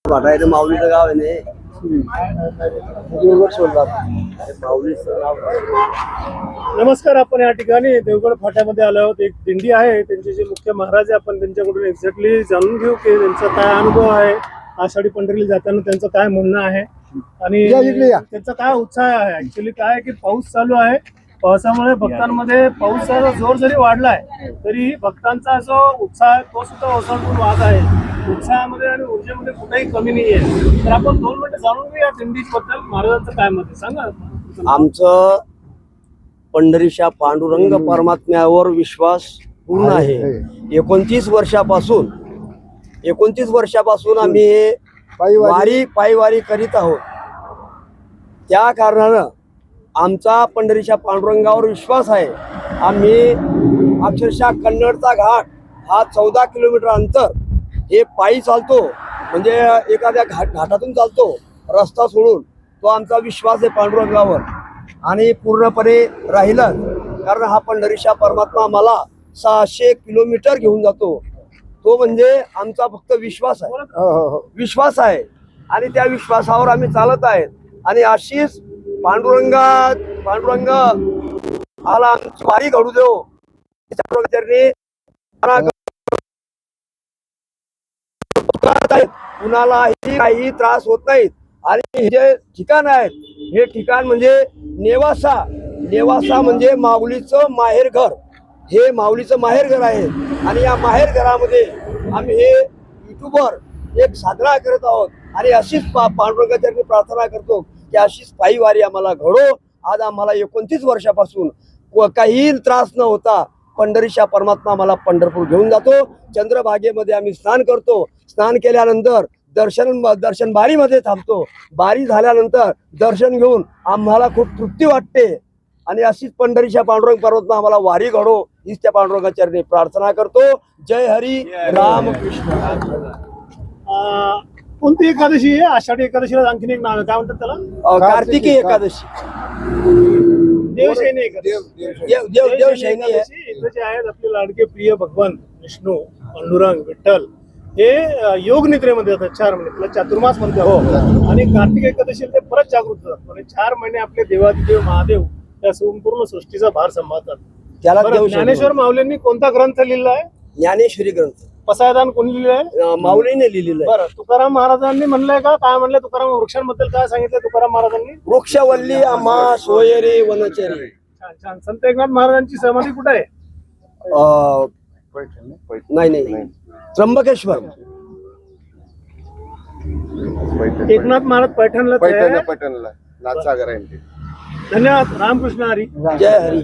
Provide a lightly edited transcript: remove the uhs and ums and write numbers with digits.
वाटायचं माऊलीचं गाव आहे ना देवगड सोडला माऊलीचं गाव. नमस्कार. आपण या ठिकाणी देवगड फाट्यामध्ये आलो आहोत. एक दिंडी आहे, त्यांचे जे मुख्य महाराज आहे, आपण त्यांच्याकडून एक्झॅक्टली जाणून घेऊ की त्यांचा काय अनुभव आहे, आषाढी पंढरीला जाताना त्यांचं काय म्हणणं आहे आणि त्यांचा काय उत्साह आहे. ऍक्च्युली काय आहे की पाऊस चालू आहे, पावसामुळे भक्तांमध्ये पावसाचा जोर जरी वाढलाय तरी भक्तांचा जो उत्साह आहे तो सुद्धा ओसंडून वाहत आहे. उत्साहामध्ये आणि ऊर्जेमध्ये कुठेही कमी नाही आहे. तर आपण 2 मिनिटं जाणून घेऊ या दिंडीबद्दल, महाराजांचं काय मत आहे सांगा. आमचं पंढरीच्या पांडुरंग परमात्म्यावर विश्वास पूर्ण आहे. 29 वर्षापासून आम्ही हे पायवारी करीत आहोत. त्या कारणानं आमचा पंढरीच्या पांडुरंगावर विश्वास आहे. आम्ही अक्षरशः कन्नडचा घाट हा 14 किलोमीटर अंतर हे पायी चालतो, म्हणजे एखाद्या घाटातून चालतो रस्ता सोडून. तो आमचा विश्वास आहे पांडुरंगावर आणि पूर्णपणे राहिलं, कारण हा पंढरीच्या परमात्मा आम्हाला 600 किलोमीटर घेऊन जातो. तो म्हणजे आमचा फक्त विश्वास विश्वास आहे आणि त्या विश्वासावर आम्ही चालत आहेत. आणि अशीच पांडुरंग आला आमची वारी घडू देव. कुणालाही काही त्रास होत नाहीत. आणि हे जे ठिकाण आहेत, हे ठिकाण म्हणजे नेवासा म्हणजे माऊलीचं माहेरघर. हे माऊलीचं माहेरघर आहे आणि या माहेरघरामध्ये आम्ही हे युट्यूबवर एक साधना करत आहोत. आणि अशीच पांडुरंगाच्या प्रार्थना करतो की अशीच पायी वारी आम्हाला घडो. आज आम्हाला 29 वर्षापासून काही त्रास न होता पंढरीच्या परमात्मा आम्हाला पंढरपूर घेऊन जातो. चंद्रभागेमध्ये आम्ही स्नान करतो. स्नान केल्यानंतर दर्शन बारीमध्ये थांबतो. बारी झाल्यानंतर दर्शन घेऊन आम्हाला खूप तृप्ती वाटते. आणि अशीच पंढरीच्या पांडुरंग परमात्मा आम्हाला वारी घडो हीच त्या पांडुरंगाच्या चरणी प्रार्थना करतो. जय हरी राम कृष्ण. कोणती एकादशी आहे? आषाढी एकादशीला आणखीन एक नाव आहे, काय म्हणतात त्याला? कार्तिकी एकादशी. देवशयनी एकादशी. देवशयनी इथं जे आहेत आपले लाडके प्रिय भगवान विष्णू, पांडुरंग, विठ्ठल हे योग निद्रेमध्ये जातात 4 महिने, त्याला चातुर्मास म्हणतात. हो. आणि कार्तिक एकादशीला ते परत जागृत होतात आणि 4 महिने आपले देवादिदेव महादेव या संपूर्ण सृष्टीचा भार सांभाळतात. त्याला ज्ञानेश्वर माऊलींनी कोणता ग्रंथ लिहिला आहे? ज्ञानेश्वरी ग्रंथ. पसायदान कोणी लिहिलं आहे? माऊलीने लिहिलेलं आहे. बरं, तुकाराम महाराजांनी म्हणलंय का? काय म्हणलंय तुकाराम वृक्षांबद्दल? काय सांगितलं तुकाराम महाराजांनी? वृक्षवल्ली आम्हा सोयरे वनचरी. छान छान. संत एकनाथ महाराजांची समाधी कुठे आहे? नाही त्र्यंबकेश्वर. एकनाथ महाराज पैठणला. नाथसागर आहे. धन्यवाद. रामकृष्ण हरी. जय हरी.